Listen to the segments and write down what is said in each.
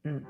うん。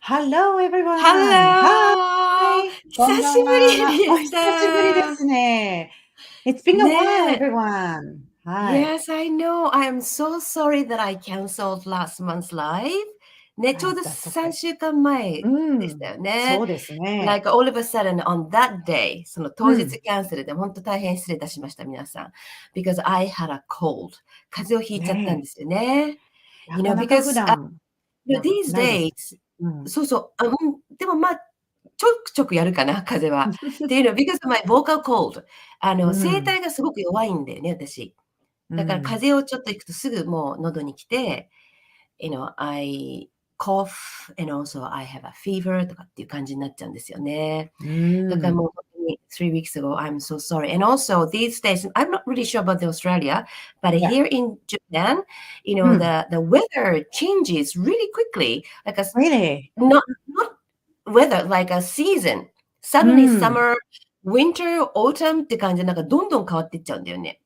Hello, everyone! Hello! Hi! こんばんは。久しぶりでおした。久しぶりですね。It's been a while, ね everyone. はい。 Yes, I know. I am so sorry that I canceled last month's live. ね、ちょうどThat's 3 okay. 週間前でしたよそね。うですね。Like all of a sudden on that day, その当日キャンセルで本当大変失礼いたしました、皆さん。Because I had a cold. 風邪をひいちゃったんですよね。なかなか普段these ないで days, す。そうそう、でもちょくちょくやるかな、風邪は。っていうのは、because of my vocal cold。声帯がすごく弱いんだよね、私。だから風邪をちょっと行くとすぐもう喉に来て、I cough and also I have a fever とかっていう感じになっちゃうんですよね。だからもう本当に3 weeks ago, I'm so sorry. And also these days, I'm not really sure about Australia, but here in Japan, the weather changes really quickly. Like Really? not weather, like a season. Suddenly summer, winter, autumn って感じでなんかどんどん変わっていっちゃうんだよね。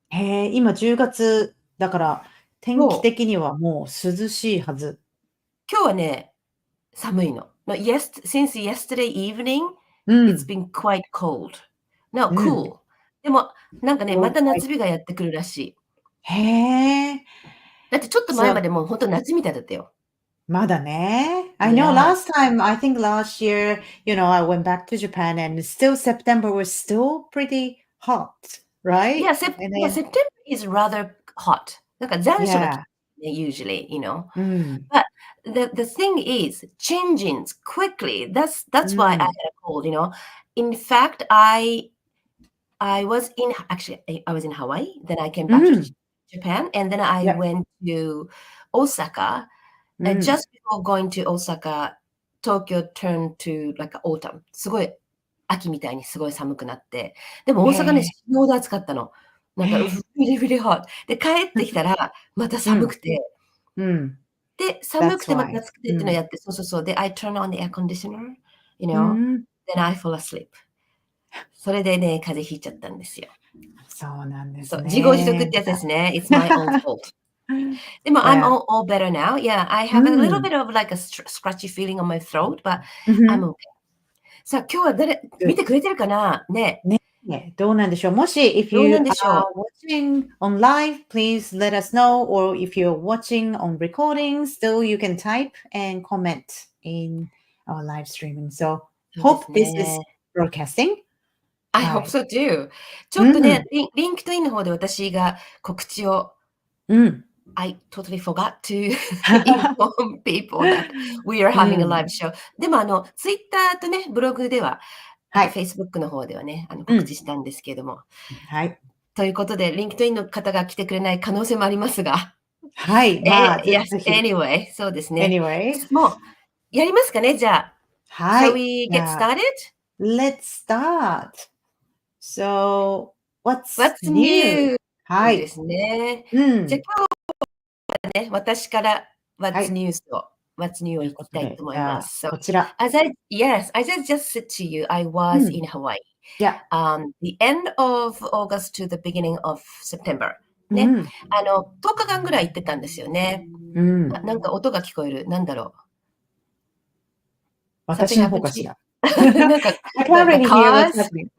へえ、今10月だから天気的にはもう涼しいはず。今日はね、寒いの。Since yesterday evening, it's been quite cold. Now cool. でもなんかね、また夏日がやってくるらしい。へえ。だってちょっと前までもう本当夏みたいだったよ。まだね。I know Yeah. last time, I think last year, I went back to Japan and still September was still pretty hot, right? Yeah, And then, September is rather hot. なんか残暑が来 yeah. てね、usually, But the thing is, changing quickly. That's why I had a cold, In fact, I was in Hawaii, then I came back to Japan, and then I Yeah. went to Osaka. Just before going to Osaka, Tokyo turned to like autumn. すごい秋みたいにすごい寒くなって。でも大阪ね、死ぬほど暑かったの。なんか、really, really hot. で、帰ってきたら、また寒くて。で、寒くてまた暑くてっていうのをやって、そう。で、I turn on the air conditioner, then I fall asleep. それでね、風邪ひいちゃったんですよ。そうなんですそう、自業自得っね。てやつですね。It's my own fault. でも、I'm Yeah. all better now. Yeah, I have a little bit of like a scratchy feeling on my throat, but I'm okay. さあ、今日は見てくれてるかなね。ね、どうなんでしょう。もし、if どう you なんで are しょう。 watching on live, please let us know. Or if you're watching on recording, still you can type and comment in our live streaming. So, そう hope で this す is ね。broadcasting. I は hope い。so too. ちょっとね、リンクトインの方で私が告知をI totally forgot to inform people that we are having a live show. でもツイッターとね、ブログでは、あと Facebook の方ではね、告知したんですけれども。はい。ということで、リンクトインの方が来てくれない可能性もありますが。はい。まあ、ぜ Yes, ひ。anyway, そうですね。Anyways. もう、やりますかね、じゃあ。は Shall い。we get started? Let's start. So, what's What's new? new? ではい。すね。うん。じゃあ今日はね、私から What's はい。 new をいきたいと思います。So, こちら。as I just said to you, I was in Hawaii. Yeah. The end of August to the beginning of September. ね。10日間ぐらい行ってたんですよね。なんか音が聞こえる。なんだろう。私の方かしら。なんか、I can't really hear what's happening.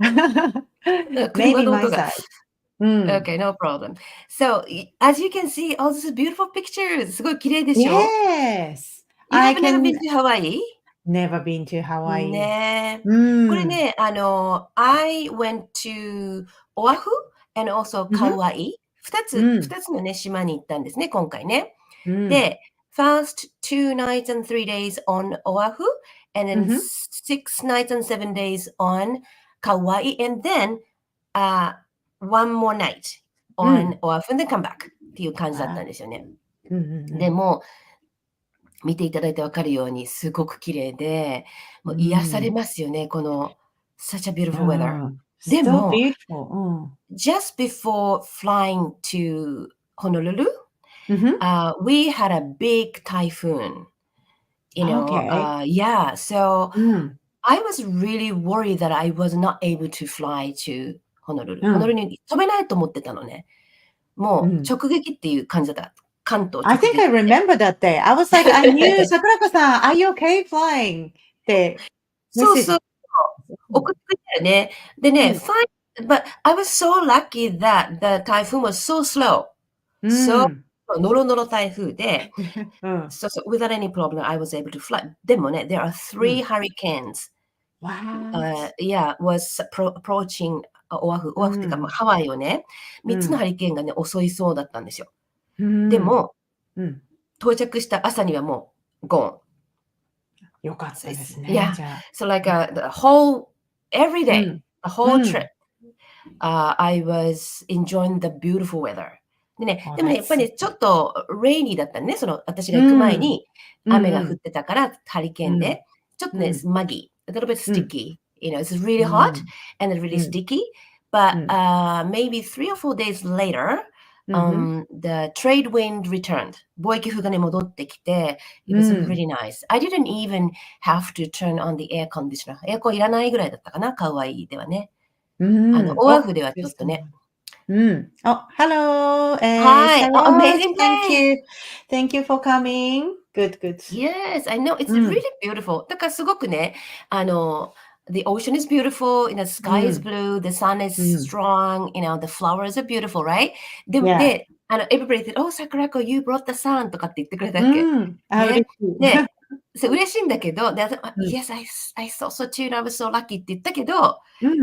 車 Maybe の my 音が。 side. Okay, no problem. So, as you can see, all these beautiful pictures. すごい綺麗でしょ？ Yes. You I have never can been to Hawaii? never been to Hawaii. ね。これね、I went to Oahu and also Kauai. 2つのね、島に行ったんですね、今回ね。で、first 2 nights and 3 days on Oahu, and then 6 nights and 7 days on Kauai, and then one more night on Oahu, and then come back っていう感じだったんですよね。でも、見ていただいてわかるように、すごく綺麗で、もう癒されますよね、この such a beautiful weather. で So も、 beautiful. just before flying to Honolulu, Mhm. we had a big typhoon. Okay. Yeah, so うん。I was really worried that I was not able to fly to Honolulu. うん。ホノルルに飛べないと思ってたのね。もう直撃っていう感じだった。関東 I 直 think I 撃って。remember that day. I was like, I knew, Sakurako-san, are you okay flying? ってメッセージ。そうそう。送ってくれたよね。でね、but I was so lucky that the typhoon was so slow. そう、ノロノロ台風で、そうそう、without any problem, I was able to fly. でもね、there are 3 hurricanes. Yeah, was approaching オアフっていうか、ハワイをね、3つのハリケーンがね、襲いそうだったんですよ。でも、到着した朝にはもう、gone. よかったですね。 Yeah, じゃあ。 so like the whole, every day, the whole trip, I was enjoying the beautiful weather. でね、でもね、やっぱりね、ちょっとレイニーだったね、その私が行く前に雨が降ってたから、ハリケーンで、ちょっとね、muggy, a little bit sticky. It's really hot and really sticky, but maybe 3 or 4 days later, the trade wind returned. 貿易風がね、戻ってきて、it was really nice. I didn't even have to turn on the air conditioner. エアコンいらないぐらいだったかな、カワイではね。オアフではちょっとね。Oh, hello, Hi, Sarah. amazing Thank day. you. Thank you for coming. Good, good. Yes, I know. It's really beautiful. だからすごくね、the ocean is beautiful, sky is blue, the sun is strong, the flowers are beautiful, right? で、everybody said, oh, Sakurako, you brought the sun とかって言ってくれたっけ。ね。で、そう嬉しいんだけど、で、yes, I thought so too, I was so lucky って言ったけど、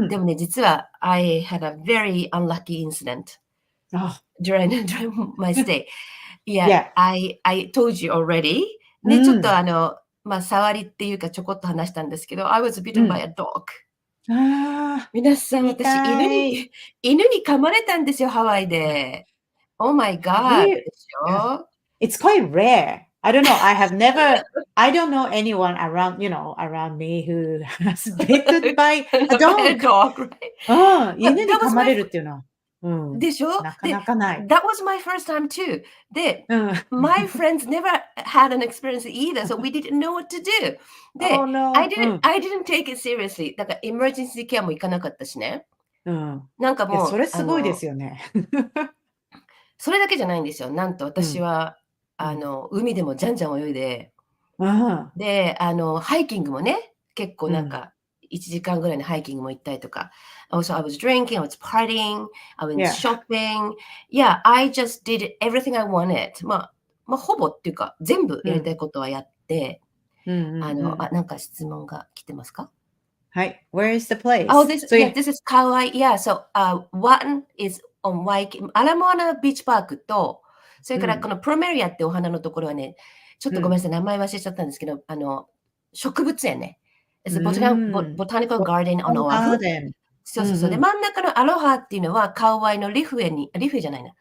でもね、実は I had a very unlucky incident during my stay. Yeah, I told you already. ね、ちょっと触りっていうかちょこっと話したんですけど、I was bitten by a dog. 皆さん、私、犬に噛まれたんですよ、ハワイで。Oh my god! でしょ。It's quite rare. I don't know. I don't know anyone around me who has bitten by a dog. Right? 犬に噛まれるっていうのは。でしょ。なかなかない。That was my first time too. で、my friends never had an experience either, so we didn't know what to do. で、I didn't take it seriously. だから、エマージェンシーケアも行かなかったしね。なんかもう、それすごいですよね。それだけじゃないんですよ。なんと私は、海でもじゃんじゃん泳いで、で、ハイキングもね、結構なんか、1時間ぐらいのハイキングも行ったりとか。Also, I was drinking, I was partying, I went shopping. Yeah, I just did everything I wanted. まあ、ほぼっていうか、全部やりたいことはやって、なんか質問が来てますか？はい。Where is the place? Oh, this is Kauai. Yeah, so, one is on Waikiki. アラモアナビーチパークと、それからこのプロメリアってお花のところはね、ちょっとごめんなさい、名前忘れちゃったんですけど、植物園ね。It's a botanical garden on Oahu. そうそうそう。で、真ん中のアロハっていうのは、カウアイのリフエじゃないな。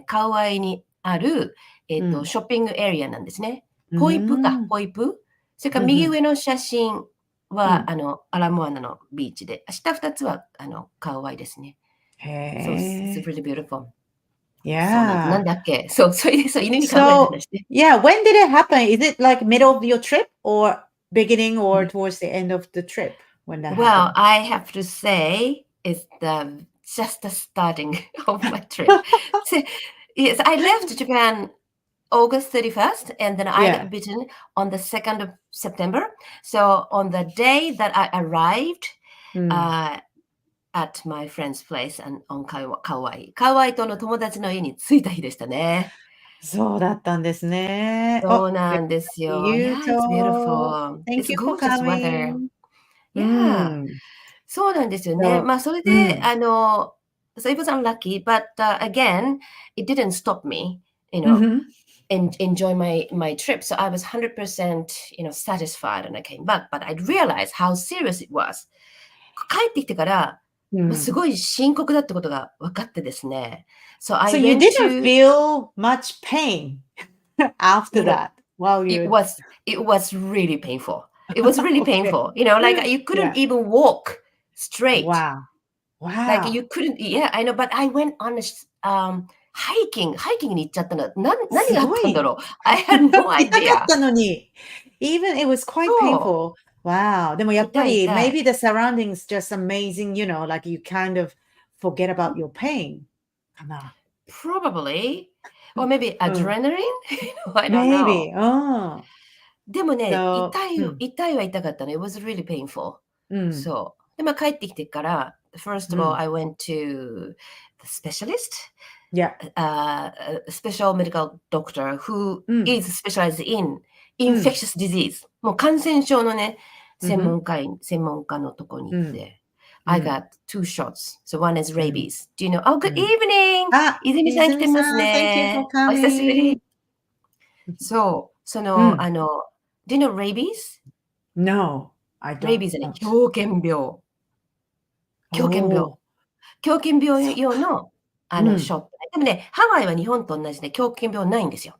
カウアイにある、ショッピングエリアなんですね。ポイプ。それから右上の写真は、アラモアナのビーチで、下2つは、カウアイですね。そう、it's really beautiful. Yeah. なんだっけ。そう、犬に噛まれた話ね。Yeah, when did it happen? Is it like middle of your trip or beginning or towards the end of the trip when that Well, happened? I have to say it's just the starting of my trip. So, yes, I left Japan August 31st, and then I got bitten on the 2nd of September. So on the day that I arrived at my friend's place and on Kauai. カワイ島の友達の家に着いた日でしたね。そうだったんですね。そうなんですよ。Yeah, it's beautiful. Thank It's you for gorgeous weather. coming. Yeah. そうなんですよね。まあ、それで、so it was unlucky, but again, it didn't stop me, and enjoy my trip. So I was 100%, satisfied when I came back, but I realized how serious it was. 帰ってきてから、すごい深刻だってことが分かってですね。So I So you went didn't to, feel much pain after you know, that while it you was it was really painful. It was really okay. painful. Like you couldn't Yeah. even walk straight. Wow. Like Wow. you couldn't, yeah, I know, but I went on hiking に行っちゃったの。何があったんだろう ?I had no 痛かっ idea. たのに。Even it was quite そ painful. Wow. でもやう。っぱり、痛い。maybe the surroundings just amazing, like you kind of forget about your pain. かな。Probably. Or maybe うん。adrenaline? I don't know. Maybe. うん。でもね、So, 痛いは痛かったの。It was really painful. そう。で、帰ってきてから、first of all, I went to the specialist, Yeah. a special medical doctor who is specialized in infectious disease. もう感染症のね、専門家のとこに行って、I got 2 shots. So one is rabies. Do you know? Oh, good evening! 泉さん来てますね。 Thank you for お久しぶ coming. り。そう。Do you know rabies? No, I rabies はね、 don't. 狂犬病。狂犬病。おー。狂犬病用の、うんショットね。でもね、ハワイは日本と同じで狂犬病ないんですよ。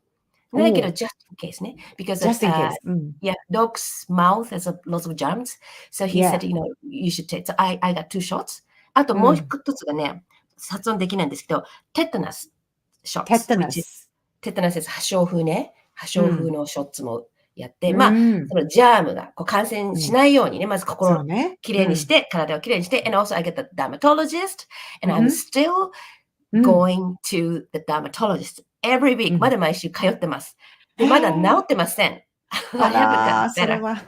ないけど、おー。just in case ね。Because Just in case. yeah, dog's mouth has lots of germs. So he Yeah. said, you should take. So I got 2 shots. あともう一つがね、発音できないんですけど、テタナス shots. Tetanus. テタナスです。破傷風ね。破傷風のショッツもやって、うん。そのジャームが感染しないようにね、まず心をそうね。きれいにして、体をきれいにして、and also I get the dermatologist, and I'm still うん。going to the dermatologist every week. まだ毎週通ってます。で、まだ治ってません。I あ haven't ら gotten ー、それ better. は。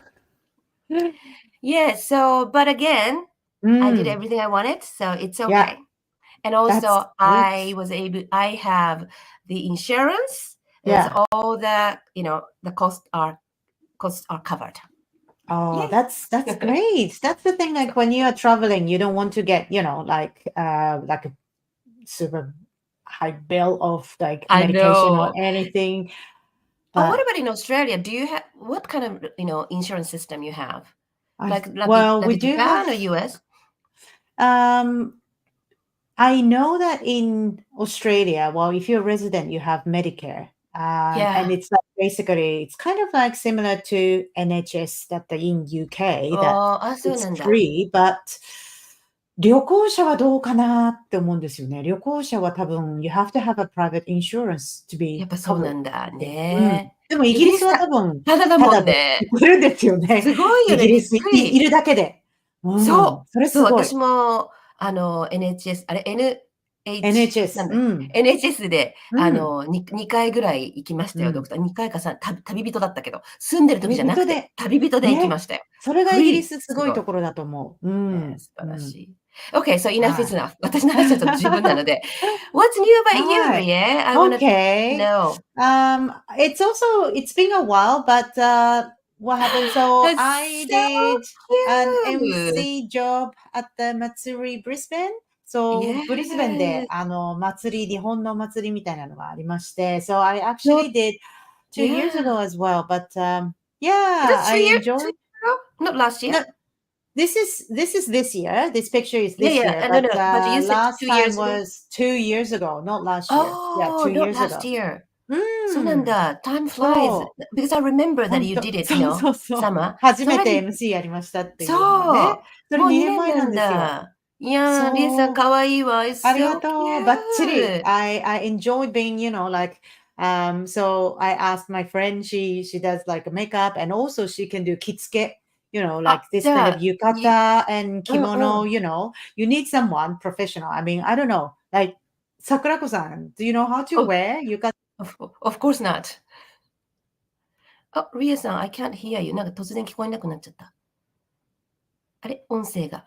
Yeah, so, but again, う I did ん。 everything I wanted, so it's Yeah, okay. And that's also, good. I have the insurance, and so Yeah. all the, the costs are covered. Oh, Yay. that's great. That's the thing. Like when you are traveling, you don't want to get, like a super high bill of like I medication or know. anything. Oh, what But about in Australia? Do you have what kind of insurance system you have? Like we do Japan have. or US? Um, I know that in Australia, well, if you're a resident, you have Medicare. And Yeah. it's like basically, it's kind of like similar to NHS that in UK, that そう it's なんだ。 free, but 旅行者はどうかなって思うんですよね。旅行者は多分、you have to have a private insurance to や be っぱそうな covered. んだうん。ね。でもイギリスは多分、ただだもんただでね。行けるんですよね。すごいよね、イギリスびっくり。いるだけで。そう、それそう、すごい。私もNHS、あれ、NHS。NHS で、2回ぐらい行きましたよ、ドうん。クター。2回か旅人だったけど、住んでる時じゃなくて、旅人で行きまね。したよ。それがイギリスすすごい。ごいところだと思う。ね、素晴らしい。Okay, so enough is enough. 私の話はちょっと十分なので。What's new about you, はい。Rie? I wanna Okay. know. It's been a while, but what happened? So That's I so did an cute. MC job at the Matsuri Brisbane. So ブリスベンで Yes. 日本の祭りみたいなのがありまして、So I So, actually did 2 years yeah. ago as well, but yeah, That's I 2 years enjoyed. ago? Not last year? No, this is this year. This picture is Yeah, this yeah. year, No, but no. But you said last 2 time years ago? was 2 years ago, not last year. Yeah, Oh, 2 not years last ago. year. そうなんうん。だ。Time flies. そう。Because I remember that ほん you と。did it, そう。summer. 初めて So already, MC やりましたっていうのがね。そう。それもう2 2年な年前なんんですよ。だ。いやー、リエさんそう。かわいいわ。It's ありが so とう。ばっちり。cute. I enjoyed being, like, so I asked my friend, she does like makeup and also she can do 着付け, like あ、this じ kind ゃ of あ、yukata and うんうん。kimono, you need someone professional. I mean, I don't know. Like, Sakurako-san, do you know how to Oh, wear yukata? of course not. あ、リエさん、I can't hear you. なんか突然聞こえなくなっちゃった。あれ音声が。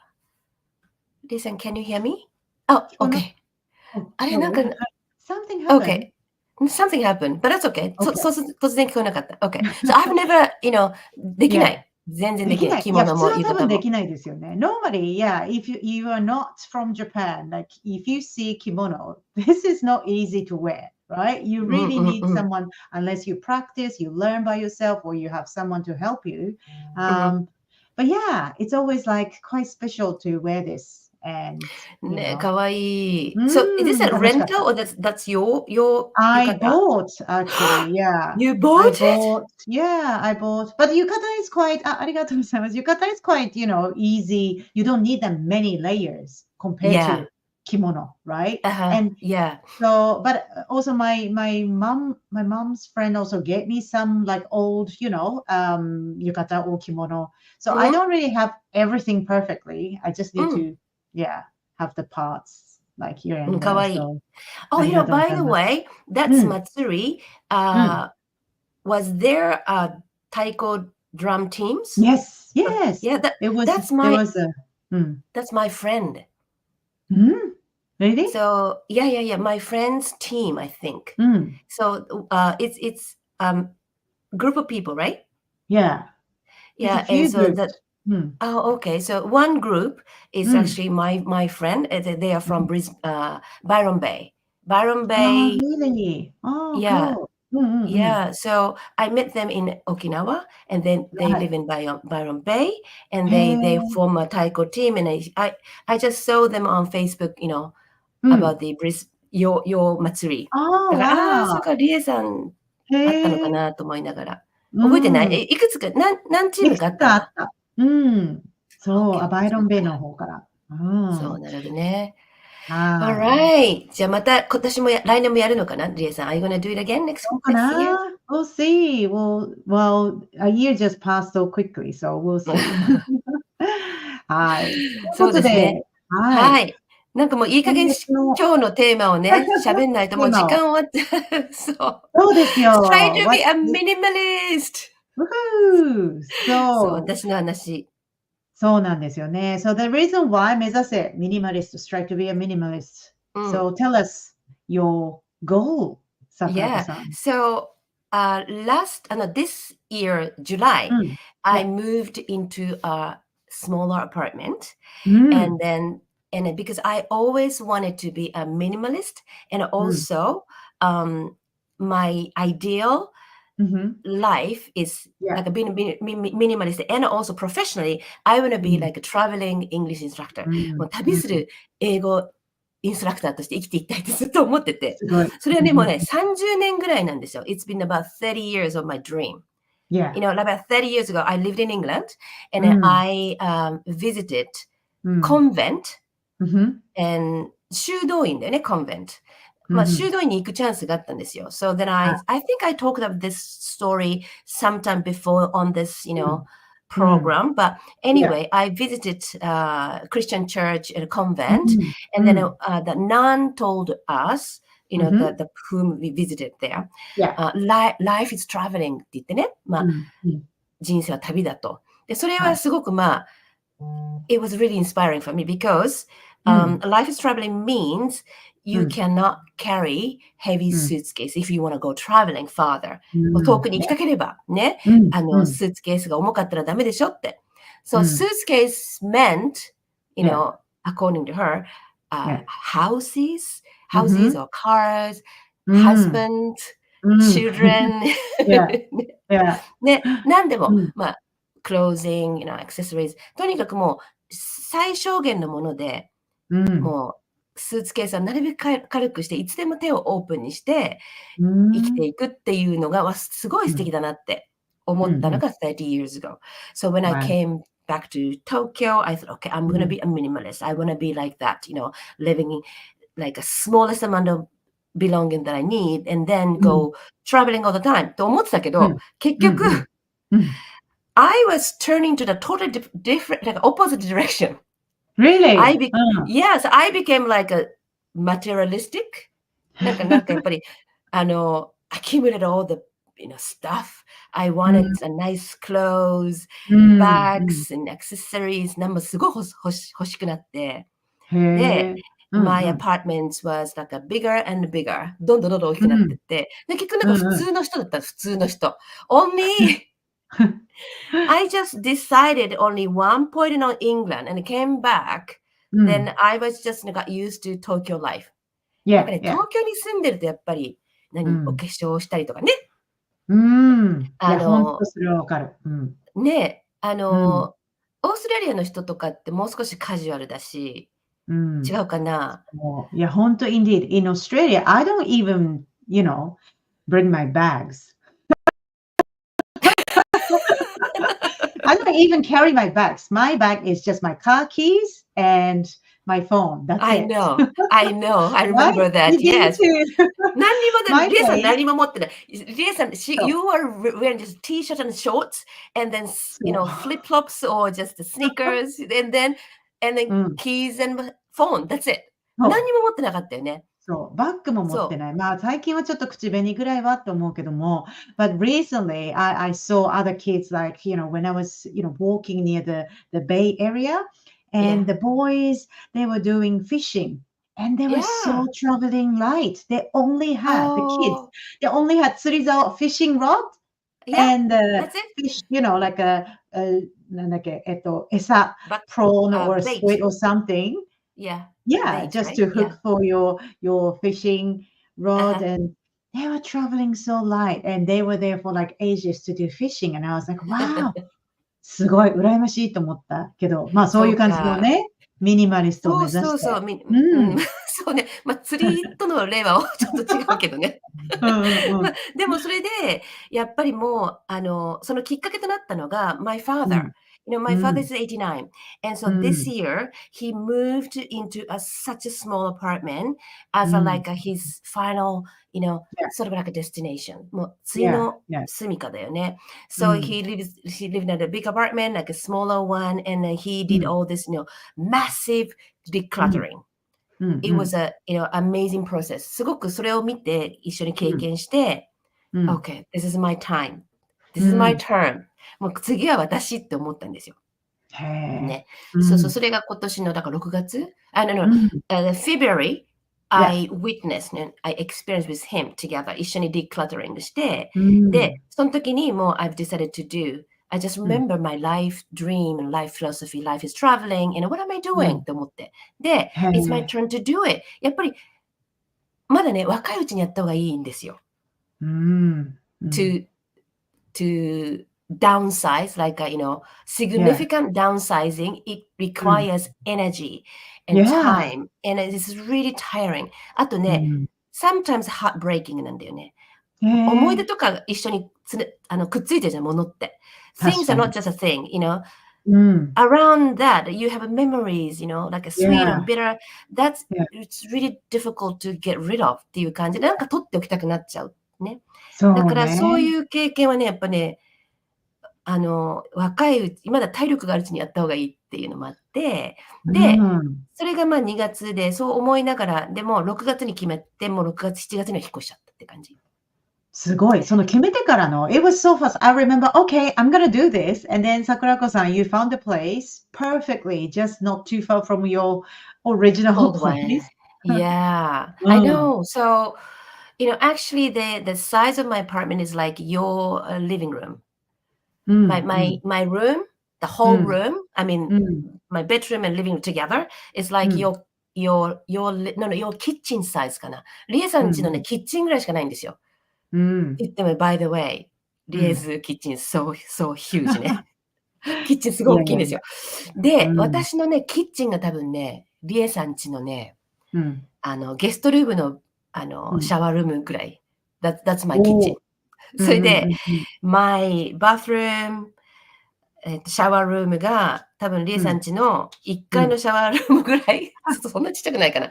リエさん、can you hear me? あ、OK。あれなんか、Something happened. OK。Something happened, but that's okay. Okay. 突然聞こえなかった。OK. So I've never, できな Yeah. い。全然できない。できない。いや、普着物も通は多浴衣も。分できないですよね。Normally, yeah, if you are not from Japan, like if you see kimono, this is not easy to wear, right? You うん really うん need うん。someone, unless you practice, you learn by yourself, or you have someone to help you. うん But yeah, it's always like quite special to wear this. and, ね、かわいい。So, is this a 楽しかった。rental or that's your I 浴衣? bought actually, yeah. You I bought it? bought, yeah, I bought. But yukata is quite, ありがとうございます。Yukata is quite, easy. You don't need that many layers compared Yeah. to kimono, right? Uh-huh. And Yeah. so, but also my mom's friend also gave me some like old, yukata or kimono. So I うん don't really have everything perfectly. I just う need ん。to, yeah, have the parts like here うん、and か there. わいい。 So Oh, あ you りが know, とうご by ざい the ます。way, う that's ん、Matsuri. うん。Was there taiko drum teams? Yes, yes. Yeah, It was that's there my was a うん。that's my friend. うん？Really? So yeah, my friend's team, I think. うん。So it's group of people, right? Yeah. It's a Yeah, and few so that groups. うん。oh, okay. So one group is うん。actually my friend. They are うん。from Byron Bay. Byron ああ、Bay, really? Oh, yeah, cool. うんうんうん。yeah. So I met them in Okinawa, and then they はい。live in Byron Bay, and へ they え。form a taiko team. And I just saw them on Facebook, う about ん。the your 祭り。ああ、だから、そっか、わあ。リエさんへあったのかえ。なと思いながら。う覚えてない？ん。いくつか、何チームいくつかあったんだ。かあった。うん。そう、オッケーオッケー、バイロンベイのそうか。方から。うそう、ん。なるほどね。はい。Alright. じゃあまた今年も来年もやるのかな、リエさん。Are you gonna do it again どうか next year? な？ We'll see. Well, a year just passed so quickly, so we'll see. はい。というそうですね。ことで、はい。はい。なんかもういい加今減月の今日のテーマをね、喋んないともう時テーマを。間終わっちゃう。そう。そうですよ。Try to be What a is minimalist! Woohoo! そう、So 私の話。そうなんですよね。So the reason why 目指せ minimalist, strive to be a minimalist. うん。So tell us your goal, 桜子 Yeah. さん。So, this year, July, うん。I Yeah. moved into a smaller apartment. う And ん。because I always wanted to be a minimalist, and うん。also, my ideal Mhm. life is Yeah. like a being minimalist, and also professionally, I want to う be ん。like a traveling English instructor. うん。もう旅うん。する英語インストラクターとして生きていきたいってずっと思ってて。すごい。それはね、もうね、うんうん。30年ぐらいなんですよ。It's been about 30 years of my dream. Yeah. About 30 years ago, I lived in England, う and then ん。I visited うん。convent うんふん。and 修道院だよね、convent。まあ、うんふん。修道院に行くチャンスがあったんですよ。So then はい。I think I talked about this story sometime before on this, うん。うん。program. But Yeah. anyway, I visited Christian church and う convent, ん。and う then ん。the nun told us, うんふん。the whom we visited there, Yeah. life is traveling って言ってね、まあ、うん。うん。人生は旅だと。で、それはい。はすごくまあ、it was really inspiring for me because うん。life is traveling means う you ん。cannot carry heavy うん。suitcase if you want to go traveling farther. うもう遠ん。くに行き Yeah. たければ、ね、うん。うん。スーツケースが重かったらダメでしょって。う So ん。suitcase meant, Yeah. according to her, Yeah. houses, うんふ houses ん。or cars, うん。husband, うん。children, Yeah. Yeah. ね、何でも、うん。まあ、clothing, accessories、とにかくもう最小限のもので、うん。もうスーツケースはなるべく軽くして、いつでも手をオープンにしてう生きてん。いくっていうのが、すごいうん。素敵だなって思うんうん。ったのが30 years ago. So when I Right. came back to Tokyo, I thought, okay, I'm う gonna ん。be a minimalist. I wanna be like that, living in like a smallest amount of belonging that I need, and then うん。go traveling all the time と思ってたけど、うん。結局、うんうん。うん。I was turning to the totally different, like opposite direction. Really? うん。Yes, I became like a materialistic. なんかやっぱり、accumulate all the, stuff. I う wanted ん。a nice clothes, うん。うん。bags and accessories. なんもすごい欲しくなって。へで、え。うん my うん。apartment was like a bigger and bigger. どんどんどんどん大きくなってうん。って、で、結局なんか普うんうん。通の人だったら普通の人。Only I just decided only one point on England and came back. う Then ん。I was just got used to Tokyo life. なんか Yeah, ね、yeah. 東京に住んでるとやっぱり、おうん。化粧したりとかね。うーん。いあや、ほんとの、それはわかる。うん。ね、うん。オーストラリアの人とかってもう少しカジュアルだし、うん。違うかな？もう、いや、本当 indeed. In Australia, I don't even, bring my bags. I don't even carry my bags. My bag is just my car keys and my phone. That's I it. know, I know, I Right? remember that, You do yes. too. 何にもMy リエさん place. 何も持ってない。リエさん、そう。you are wearing just t-shirt and shorts, and then, そう。flip-flops or just the sneakers, and then うん。keys and phone. That's it. そう。何にも持ってなかったよね。そう、バッグも持ってそない。まあ、最近はちょっと口紅ぐらいはって思うけども、but recently I saw other kids like, when I was, walking near the Bay Area う。and Yeah. the boys, they were doing fishing and they were Yeah. so traveling light. The kids, Oh, they only had 釣り竿 fishing rod yeah. and That's it. fish, likeなんだっけ、餌、But prawn or bait. squid or something. Yeah. Yeah, Bait, just right? to Yeah. hook for your fishing rod, Uh-huh. and they were traveling so light, and they were there for like ages to do fishing, and I was like, "Wow!" すごい羨ましいと思ったけど、まあ、そういうそう感じのか。ね、ミニマリストをそう目指して。そうそう、うん、うん。そうね、釣りとの例はちょっと違うけどね。うんうんうん。でもそれで、やっぱりもう、そのきっかけとなったのが、my う father. ん。う My father ん。is 89. And う so this ん。year, he moved into such a small apartment う as ん。like his final, Yeah, sort of like a destination. もう次 yeah, の yeah. 住処だよね。う So ん。he lived in a big apartment, like a smaller one, and then he う did ん。all this, massive うん。decluttering. うん It うん。was a, amazing process. すごくそれを見て一緒に経うん。験して、うん。Okay, this is my time. う This is my ん。turn. もう次は私って思ったんですよ。へえ。ね。そうそう、うん。それが今年のだから6月うん。February, Yeah. I witnessed ね、I experienced with him together. 一緒に decluttering して、うん。で、その時にもう I've decided to do. I just うん。remember my life dream and life philosophy. Life is traveling. And what am I う doing? っん。て思って。で、へ It's my え。turn to do it. やっぱりまだね、若いうちにやった方がいいんですよ。うん。うん。to to downsize, like Yeah. significant downsizing, it うん。requires energy and Yeah. time, and it is really tiring. あとね、うん。sometimes heartbreaking なんだよね。へ思い出え。とか一緒にくっついてるじゃん、ものって。確 Things are か not に。just a thing, うん。around that you have memories, like a sweet and Yeah. bitter. That's Yeah. it's really difficult to get rid of っていう感じで、なんか取っておきたくなっちゃう。ね。だそうからそうね。いう経験はね、やっぱね、若いうちまだ体力があるうちにやった方がいいっていうのもあって、うで、ん。それが2月で、そう思いながら、でも6月に決めて、もう6月、7月には引っ越しちゃったって感じ。すごい。その決めてからの、it was so fast. I remember, okay, I'm gonna do this. And then Sakurako-san, you found a place perfectly, just not too far from your original Old one. place. Yeah, う I ん。know. So, actually the size of my apartment is like your living room. う My ん。う my ん。my room, the う whole ん。room, I mean うん。my bedroom and living room together is like うん。your kitchen size かな。リエさんちのね、うん。キッチンぐらいしかないんですよ。うん。言っても、by the way, うん。リエズキッチン so huge ね。キッチンすごいいやいやいや。大きいんですよ。で、うん。私のね、キッチンが多分ね、リエさんちのね、うん。ゲストルームの、うん。シャワールームぐらい。That's my お kitchen. お。うんうんそれで、うんうん。my bathroom シャワールームが、多分リエうん。さんちの1うん。階のシャワールームぐらい、ちょっとそんなちっちゃくないかな。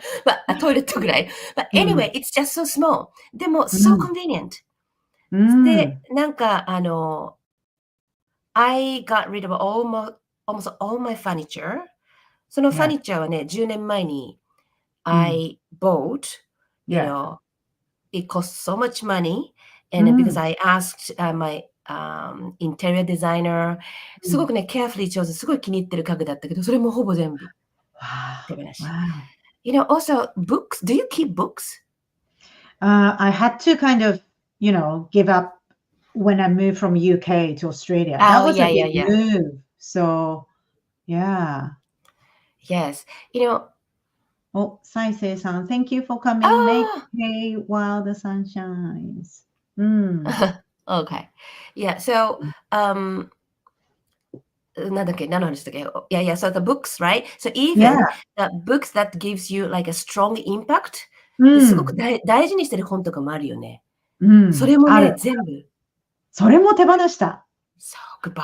トイレットぐらい。But うん。anyway, it's just so small. でも、う so ん。convenient. うで、ん。なんか、I got rid of almost all my furniture. そのファ Yeah. ニチャーはね、10年前にうん。I bought, you Yeah. know, it cost so much money, う and because ん。I asked my interior designer, うん。すごくね、carefully chose すごい気に入ってる家具だったけど、それもほぼ全部手放 Wow. し。Wow. Also books. Do you keep books? I had to kind of, give up when I moved from UK to Australia. That Oh, was a yeah, yeah, big yeah. move. So, yeah. Yes. Oh, Saisei-san, thank you for coming. Make Oh, hay while the sun shines. Mm. okay. Yeah. So, um, なんだっけ、何の話だっけ。Yeah, so the books, right? So even Yeah. the books that gives you like a strong impact うすごくん。大事にしてる本とかもあるよね。うん。それもね、ある。全部。それも手放した。So, goodbye.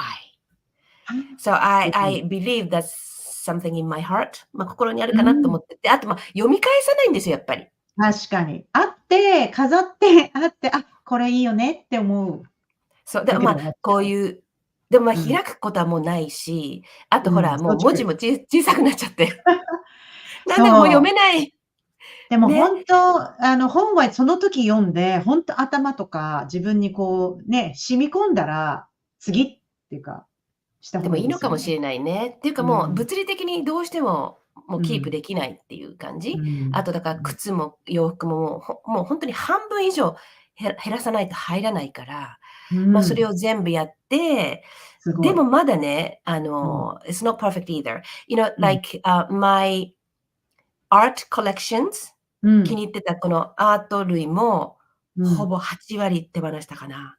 So I believe that's something in my heart. まあ、心にあるかなと思ってて、あと、まあ、読み返さないんですよ、やっぱり。確かに。あって、飾って、あって、あ、これいいよねって思う。そう、でもまあ、こういう、でもまあ、開くことはもうないし、あとほら、もう文字も小さくなっちゃって。なんだかもう読めない。でも本当、本はその時読んで、本当頭とか自分にこうね、染み込んだら、次っていうか、したでもいいの方がいいですよね。かもしれないね。っていうかもう物理的にどうしてももうキープできないっていう感じ。あとだから靴も洋服ももう本当に半分以上減らさないと入らないから、まあそれを全部やって、でもまだね、it's not perfect either. You know, like、my art collections、気に入ってたこのアート類も、ほぼ8割手放したかな。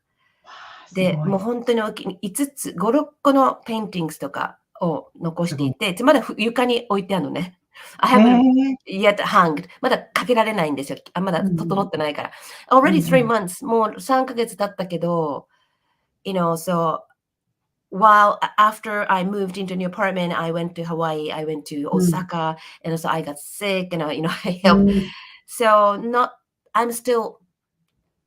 で、もう本当に5つ、5、6個のペインティングスとかを残していて、まだ床に置いてあるのね。I haven't yet hanged. まだかけられないんですよ。まだ整ってないから。Already 3 months. もう3ヶ月経ったけど、you know, so while after I moved into a new apartment, I went to Hawaii, I went to Osaka, and so I got sick, and you know, I helped. So I'm still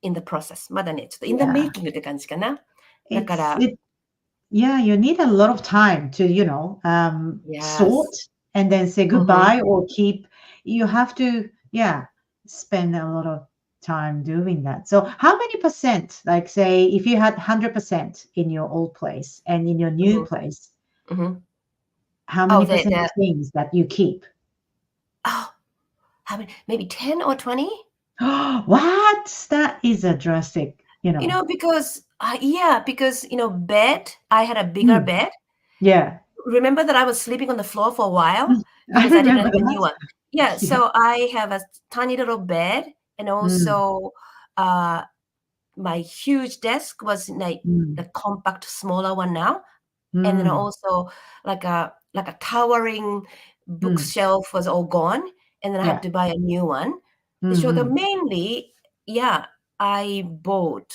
in the process. まだね、ちょっと in the making って感じかな。だから、Yeah, you need a lot of time to, sort and then say goodbye or keep. You have to, spend a lot of time doing that. So, how many percent, like, say, if you had 100% in your old place and in your new place, how many percent of things that you keep? Oh, how many? Maybe 10 or 20? What? That is a drastic, You know, because bed, I had a bigger bed. Yeah. Remember that I was sleeping on the floor for a while I because I didn't remember have a new that. one. Yeah, so I have a tiny little bed, and also my huge desk was like the compact, smaller one now, and then also like a towering bookshelf was all gone, and then I had to buy a new one. So mainly, I bought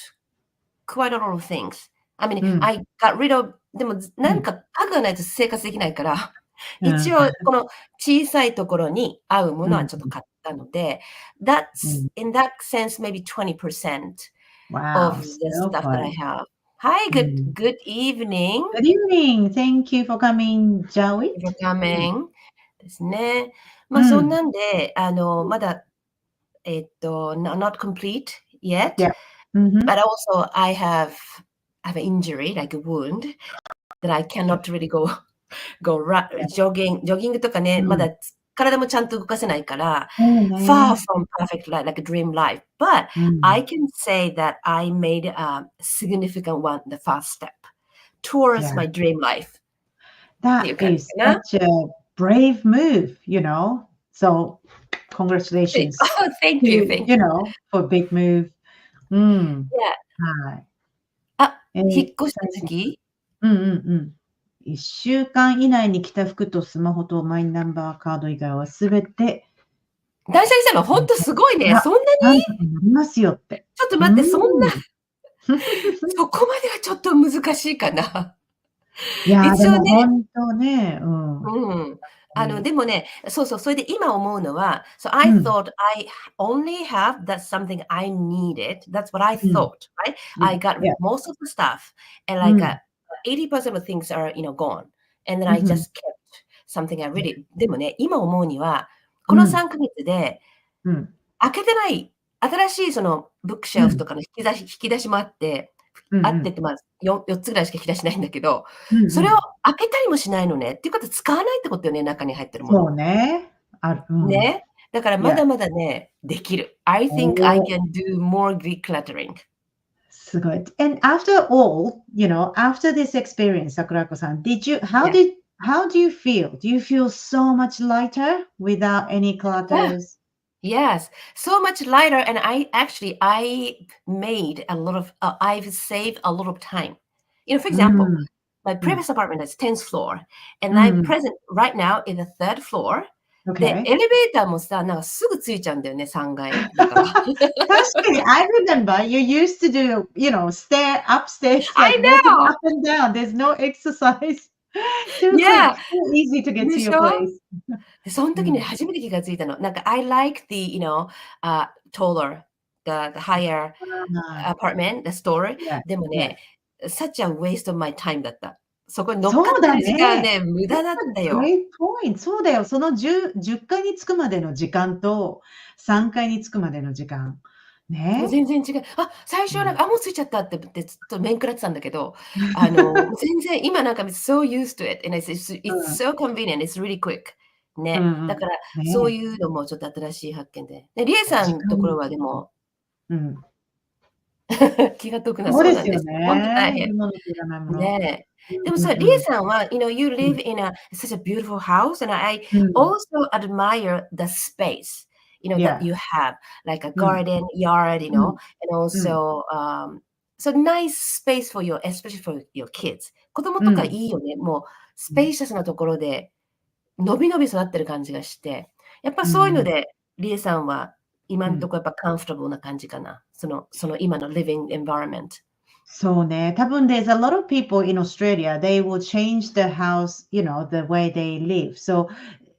quite a lot of things. I mean, I got rid of でもなんか家具がないと生活できないから、一応この小さいところに合うものはちょっと買ったので、that's in that sense maybe 20% of the stuff that I have. Hi, good evening. Good evening. Thank you for coming, Joey. For coming. ですね。まあそんなんで、まだ、not complete yet. But also I have an injury, like a wound, that I cannot really go jogging とかね、まだ体もちゃんと動かせないから、far from perfect life, like a dream life. But I can say that I made a significant one, the first step towards my dream life. That is such a brave move, So, congratulations. Oh, thank you. For a big move. Yeah. はい。引っ越した時1週間以内に着た服とスマホとマイナンバーカード以外はすべて断捨離したのほんとすごいね。そんなに？なりますよって。ちょっと待って、そんなそこまではちょっと難しいかな。いや、で一応ね、もほんとね、でもね、そうそう、それで今思うのは、so I thought I only have that something I needed. That's what I thought, right? I got most of the stuff, and like 80% of things are, gone. And then I just kept something I really. でもね、今思うには、この3ヶ月で、開けてない新しいそのブックシェルフとかの引き出しもあって、あってて、まあ、4つぐらいしか引き出しないんだけど、それを開けたりもしないのね。っていうことは使わないってことよね、中に入ってるもの。そうね。ね。だからまだまだね、できる。I think I can do more decluttering. すごい。And after all, after this experience, 桜子さん、how do you feel? Do you feel so much lighter without any clutters? Yes, so much lighter, and I made a lot of, I've saved a lot of time. For example, my previous apartment is 10th floor, and I'm present right now in the third floor. で、エレベーターもさ、なんかすぐついちゃうんだよね、3階だから。確かに、I remember you used to do, upstairs, I like walking know! up and down. There's no exercise. Too Yeah! quick, too easy to get で to し your ょ place. でその時に初めて気がついたの。なんか、I like the, taller, the higher apartment, the store. Yeah, でも yeah. ね、such a waste of my time だった。そこに乗っそうだかってる時間ね。ね、無駄だったよ。Great point. そうだよ。その10階に着くまでの時間と、3階に着くまでの時間。もうね。全然違う。最初はなんか、もう着いちゃったって言って、ずっと面食らってたんだけど、全然、今なんか so used to it, and it's so convenient, it's really quick. ね。だから、そういうのもちょっと新しい発見で。リエさんのところはでも、気が遠くなそうなんです。本当大変。ね。でもさ、リエさんは、you live in such a beautiful house, and I also admire the space, that you have, like a garden, yard, and also, so nice space for especially for your kids. 子供とかいいよね。もう、スペーシャスなところで、のびのび育ってる感じがして、やっぱそういうので、リエさんは、今のところやっぱカンフォタブルな感じかな。その今の living environment。そうね。多分 there's a lot of people in Australia, they will change the house, the way they live. So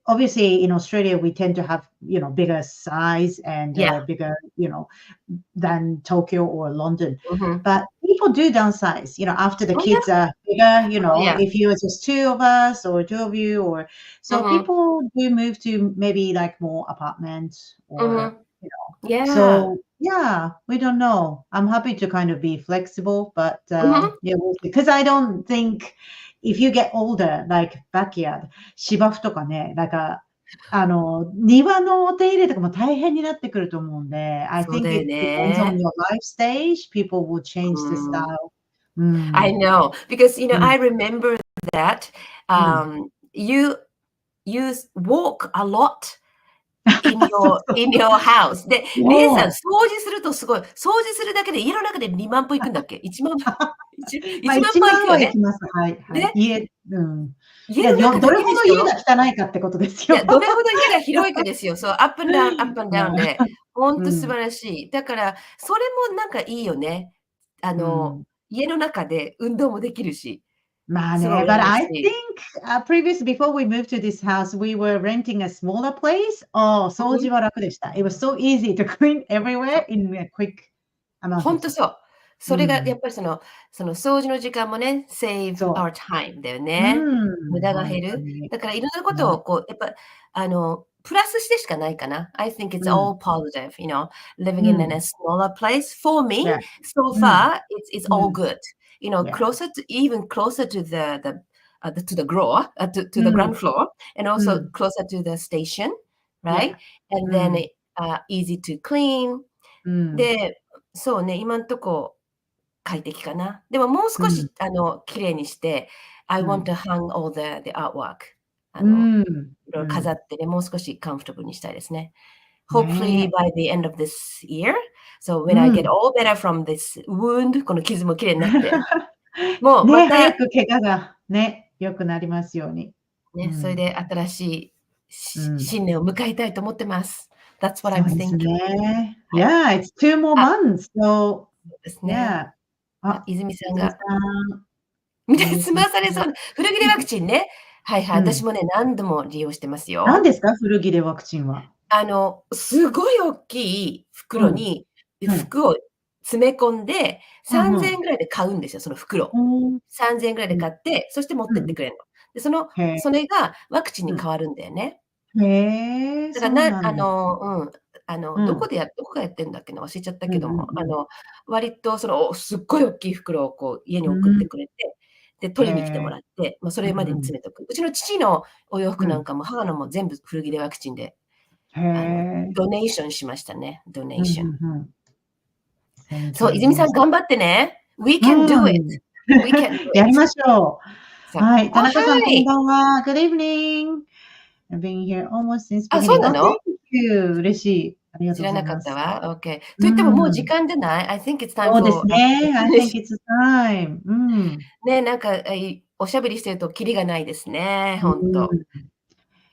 obviously in Australia, we tend to have, bigger size and bigger, than Tokyo or London. But people do downsize, after the kids are bigger, if you're just two of us or two of you, or so people do move to maybe like more apartments or, so we don't know. I'm happy to kind of be flexible, but because I don't think if you get older, like backyard, 芝生とかね、なんか、庭のお手入れとかも大変になってくると思うんで、I think it depends on your life stage. People will change the style. I know, because, I remember that you walk a lot in your house. で、レイさん、掃除するとすごい、掃除するだけで家の中で2万歩行くんだっけ ?1 万歩。1万歩行くよね。行きます。はい。家の中どれほど家が汚いかってことですよ。どれほど家が広いかですよ。そう、アップンダウン、アップンダウンで。ほんと素晴らしい。だから、それもなんかいいよね。家の中で運動もできるし。まあね、but I think before we moved to this house, we were renting a smaller place. 掃除は楽でした。It was so easy to clean everywhere in a quick amount. ほんとそう。それがやっぱりその掃除の時間もね、save our time だよね。無駄が減る。だからいろんなことをやっぱプラスしてしかないかな。I think it's all positive, living in a smaller place. For me, so far, it's all good. Closer to the grower, to the ground floor, and also closer to the station, right? And then easy to clean. で、そうね、今んとこ快適かな。でももう少し綺麗にして、I want to hang all the artwork. いろいろ飾ってね、もう少しカンフォタブルにしたいですね。Hopefully by the end of this year. So when I get all better from this wound, この傷も綺麗になって。もうまた、早く怪我がね、良くなりますように。ね、それで新しい新年を迎えたいと思ってます。That's what I'm thinking. Yeah, it's 2 more months. So, ですね。泉さんが。済まされそうな。古切れワクチンね。はいはい。私もね、何度も利用してますよ。何ですか古切れワクチンは。すごい大きい袋に服を詰め込んで、3000円ぐらいで買うんですよ、その袋。3000円ぐらいで買って、そして持ってってくれるの。で、それがワクチンに変わるんだよね。だからどこがやってんだっけな忘れちゃったけども、割とすっごい大きい袋を家に送ってくれて、で、取りに来てもらって、それまでに詰めとく。うちの父のお洋服なんかも母のも全部古着でワクチンで、ドネーションしましたね。ドネーション。そう、泉さん頑張ってね。We can do it. やりましょう。はい。田中さん、こんばんは。Good evening. I've been here almost since beginning. そうなの？ Thank you. 嬉しい。ありがとうご知らなざいます。かったわ。OK。とう言ってももう時ん。間じゃない？ I think it's time そうです for ね。I think finish. it's time. うん。ね、なんか、おしゃべりしてるとキリがないですね、うほんと。ん。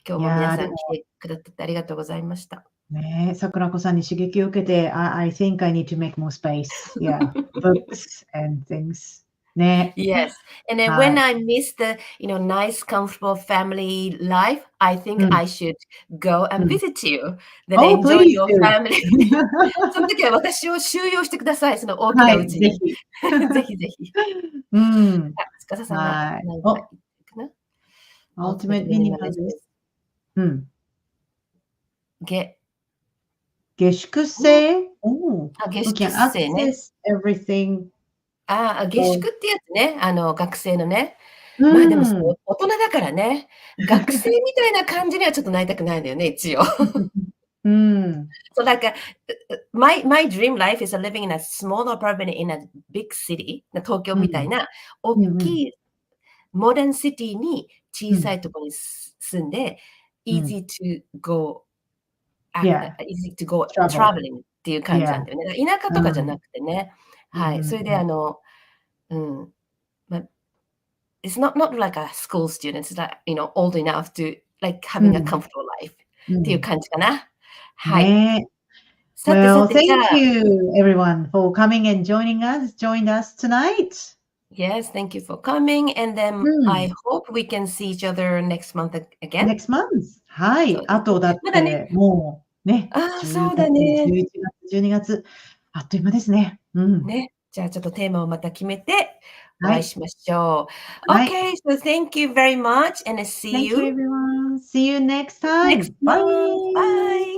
今日も皆いや、さん来でもてくださってありがとうございました。ね、桜子さんに刺激を受けて、I think I need to make more space. Yeah, books and things. ね。Yes. And then は when い。I miss the, nice, comfortable family life, I think うん、I should go う and ん。visit you. Then Oh, enjoy please your do. family. その時は私を収容してください、その大きはい、な家に。ぜひ。ぜひぜひ。うん。司さんがはい。何かお、言ってかな ultimate ?Ultimate Minimalist minimalist。です。うん。げ下宿うん、生Oh, 下 we 宿 can 生ね。access everything 下 for 宿ってやつね、学生のね。うまあ、でも、ん。大人だからね、学生みたいな感じにはちょっとなりたくないんだよね、一応。うん。そう、なんか、my dream life is living in a small apartment in a big city 東京うん。みたいな、大うんうん。きいモダンシティに小うん。さいところに住んで、うん。easy to go Yeah, easy to go travel. traveling っていう感じな Yeah. んだよね。田舎とかじゃなうん。くてね。うんはい。それでうんうん。うん、ま、it's not like a school student, it's like, old enough to like う having a ん。comfortable life うん。っていう感じかな。はい。ね。さてさ Well, て、じゃ thank あ you everyone for coming and joined us tonight. Yes, thank you for coming, and う then ん。I hope we can see each other next month again. Next month. はい。そうですね。あとだっまだねてもうね、10そうだ月、ね。11月、12月、あっという間ですね。うん。ね。じゃあちょっとテーマをまた決めておはい。会いしましょう。はい。Okay, so thank you very much and see Thank you you everyone. See you next next time. month. Bye. Bye.